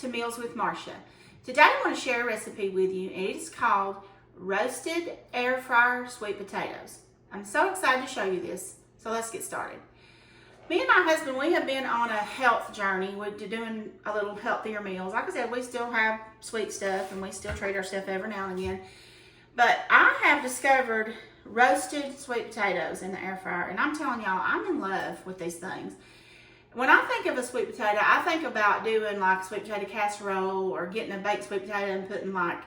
to Meals with Marcia. Today I want to share a recipe with you, and it is called roasted air fryer sweet potatoes. I'm so excited to show you this, so let's get started. Me and my husband, we have been on a health journey with doing a little healthier meals. Like I said, we still have sweet stuff and we still treat ourselves every now and again. But I have discovered roasted sweet potatoes in the air fryer, and I'm telling y'all, I'm in love with these things. When I think of a sweet potato, I think about doing like sweet potato casserole or getting a baked sweet potato and putting like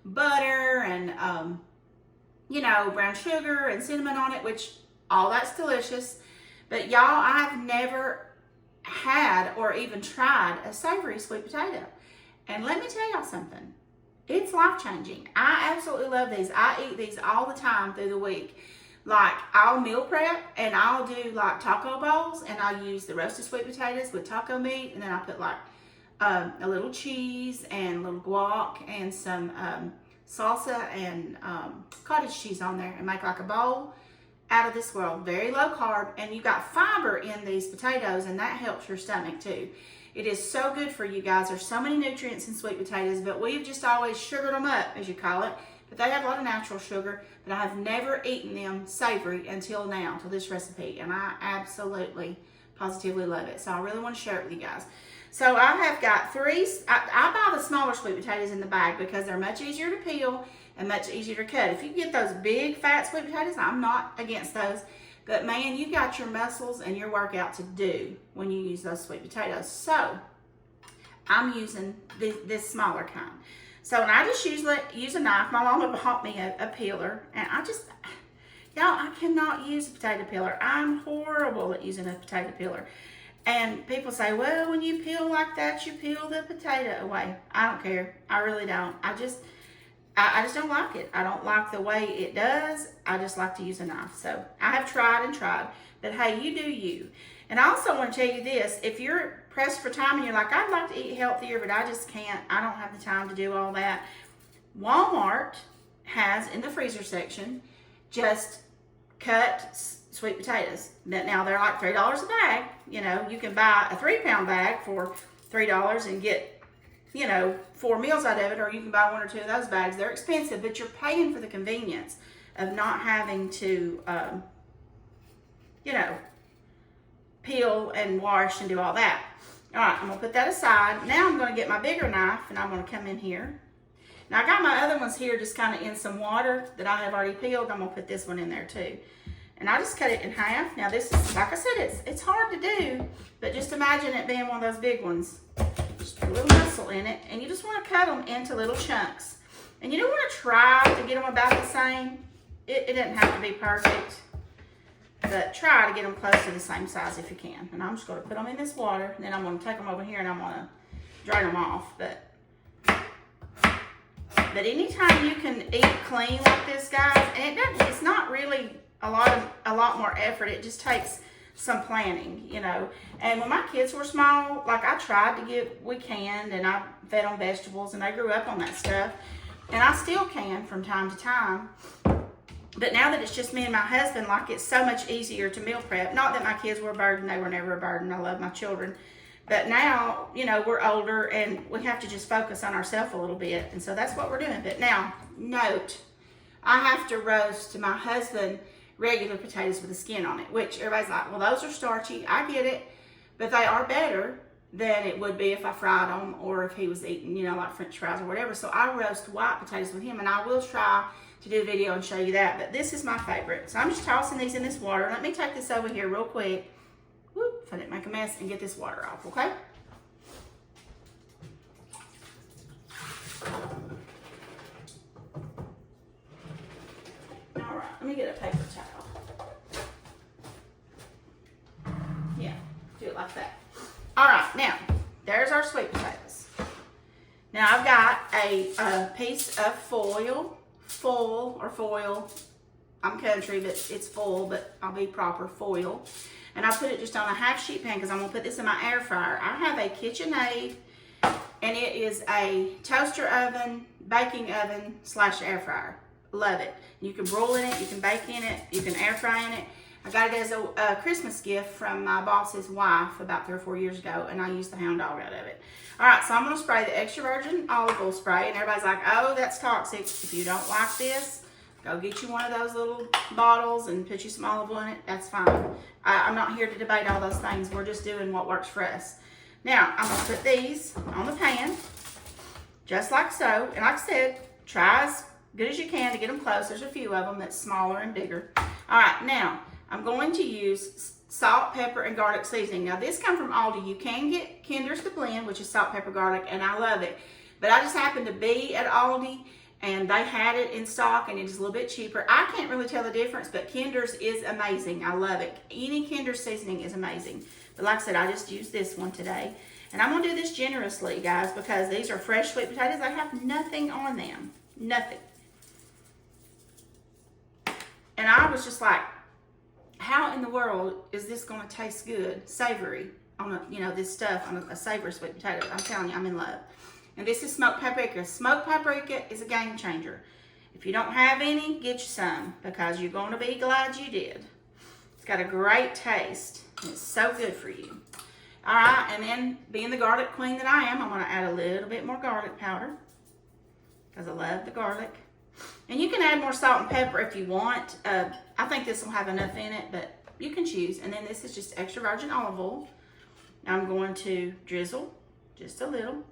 butter and, brown sugar and cinnamon on it, which all that's delicious. But y'all, I have never had or even tried a savory sweet potato. And let me tell y'all something. It's life-changing. I absolutely love these. I eat these all the time through the week. Like, I'll meal prep and I'll do like taco bowls, and I'll use the roasted sweet potatoes with taco meat, and then I put like a little cheese and a little guac and some salsa and cottage cheese on there, and make like a bowl out of this world. Very low carb, and you got fiber in these potatoes, and that helps your stomach too. It is so good for you guys. There's so many nutrients in sweet potatoes, but we've just always sugared them up, as you call it. But they have a lot of natural sugar, but I have never eaten them savory until now, until this recipe, and I absolutely, positively love it. So I really want to share it with you guys. So I have got I buy the smaller sweet potatoes in the bag because they're much easier to peel and much easier to cut. If you get those big fat sweet potatoes, I'm not against those. But man, you got your muscles and your workout to do when you use those sweet potatoes. So I'm using this smaller kind. So I just use a knife. My mama bought me a peeler, and I cannot use a potato peeler. I'm horrible at using a potato peeler. And people say, well, when you peel like that, you peel the potato away. I don't care. I really don't. I just don't like it. I don't like the way it does. I just like to use a knife. So I have tried and tried, but hey, you do you. And I also want to tell you this, if you're pressed for time and you're like, I'd like to eat healthier, but I just can't, I don't have the time to do all that. Walmart has in the freezer section just cut sweet potatoes. Now they're like $3 a bag. You know, you can buy a 3-pound bag for $3 and get 4 meals out of it, or you can buy 1 or 2 of those bags. They're expensive, but you're paying for the convenience of not having to, peel and wash and do all that. All right, I'm gonna put that aside. Now I'm gonna get my bigger knife, and I'm gonna come in here. Now I got my other ones here just kind of in some water that I have already peeled. I'm gonna put this one in there too. And I just cut it in half. Now this is, like I said, it's hard to do, but just imagine it being one of those big ones. Just put a little muscle in it, and you just want to cut them into little chunks. And you don't want to try to get them about the same. It doesn't have to be perfect, but try to get them close to the same size if you can. And I'm just going to put them in this water, and then I'm going to take them over here and I'm going to drain them off. But anytime you can eat clean like this, guys, and it's not really a lot more effort. It just takes some planning, And when my kids were small, like I tried to get, we canned, and I fed them vegetables, and they grew up on that stuff. And I still can from time to time. But now that it's just me and my husband, like, it's so much easier to meal prep. Not that my kids were a burden. They were never a burden. I love my children. But now, we're older, and we have to just focus on ourselves a little bit. And so that's what we're doing. But now, note, I have to roast my husband regular potatoes with the skin on it, which everybody's like, well, those are starchy. I get it, but they are better than it would be if I fried them or if he was eating, like French fries or whatever. So I roast white potatoes with him, and I will try to do a video and show you that, but this is my favorite. So I'm just tossing these in this water. Let me take this over here real quick. Whoop, if I didn't make a mess, and get this water off, okay? All right, let me get a paper towel. Yeah, do it like that. All right, now, there's our sweet potatoes. Now I've got a piece of foil. I'm country, but it's full, but I'll be proper, foil. And I put it just on a half sheet pan because I'm gonna put this in my air fryer. I have a KitchenAid, and it is a toaster oven, baking oven / air fryer. Love it. You can broil in it, you can bake in it, you can air fry in it. I got it as a Christmas gift from my boss's wife about 3 or 4 years ago, and I used the hound dog out of it. All right, so I'm gonna spray the extra virgin olive oil spray, and everybody's like, oh, that's toxic. If you don't like this, go get you one of those little bottles and put you some olive oil in it. That's fine. I'm not here to debate all those things. We're just doing what works for us. Now, I'm gonna put these on the pan, just like so. And like I said, try as good as you can to get them close. There's a few of them that's smaller and bigger. All right, now, I'm going to use salt, pepper, and garlic seasoning. Now, this comes from Aldi. You can get Kinder's The Blend, which is salt, pepper, garlic, and I love it. But I just happened to be at Aldi, and they had it in stock, and it's a little bit cheaper. I can't really tell the difference, but Kinder's is amazing. I love it. Any Kinder's seasoning is amazing. But like I said, I just used this one today. And I'm going to do this generously, guys, because these are fresh sweet potatoes. They have nothing on them. Nothing. And I was just like, how in the world is this going to taste good, savory, on a, you know, this stuff on a savory sweet potato? I'm telling you, I'm in love. And this is smoked paprika. Smoked paprika is a game changer. If you don't have any, get you some, because you're going to be glad you did. It's got a great taste, and it's so good for you. All right, and then being the garlic queen that I am, I'm going to add a little bit more garlic powder, because I love the garlic. And you can add more salt and pepper if you want. I think this will have enough in it, but you can choose. And then this is just extra virgin olive oil. Now I'm going to drizzle just a little.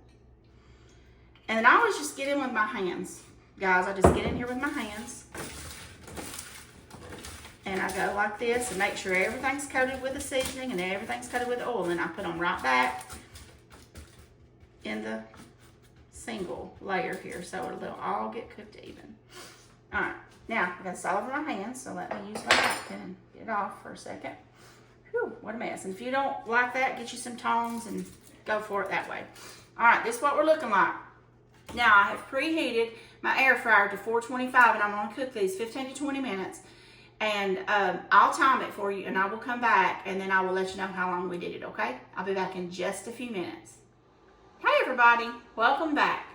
And then I always just get in with my hands. Guys, I just get in here with my hands. And I go like this and make sure everything's coated with the seasoning and everything's coated with the oil. And I put them right back in the single layer here, so it'll all get cooked even. All right, now I've got this all over my hands, so let me use my napkin and get it off for a second. Whew, what a mess. And if you don't like that, get you some tongs and go for it that way. All right, this is what we're looking like. Now I have preheated my air fryer to 425, and I'm going to cook these 15 to 20 minutes. And I'll time it for you, and I will come back, and then I will let you know how long we did it, okay? I'll be back in just a few minutes. Hey everybody, welcome back.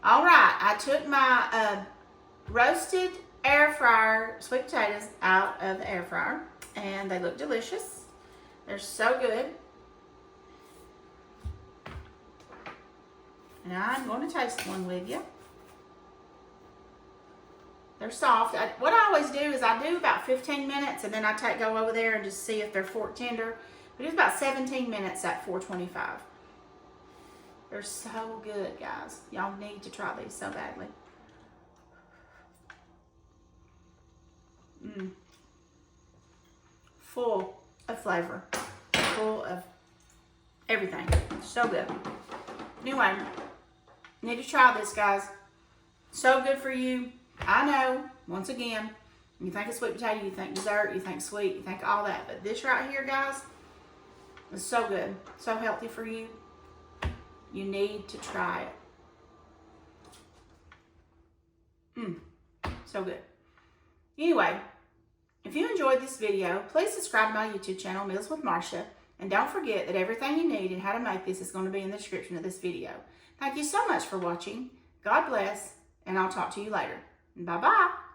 All right, I took my roasted air fryer sweet potatoes out of the air fryer, and they look delicious. They're so good. And I'm going to taste one with you. They're soft. What I always do is I do about 15 minutes, and then I go over there and just see if they're fork tender. But it's about 17 minutes at 425. They're so good, guys. Y'all need to try these so badly. Full of flavor. Full of everything. So good. Anyway, you need to try this, guys. So good for you. I know, once again, you think of sweet potato, you think dessert, you think sweet, you think all that. But this right here, guys, is so good. So healthy for you. You need to try it. So good. Anyway, if you enjoyed this video, please subscribe to my YouTube channel, Meals with Marsha. And don't forget that everything you need and how to make this is going to be in the description of this video. Thank you so much for watching. God bless, and I'll talk to you later. Bye-bye.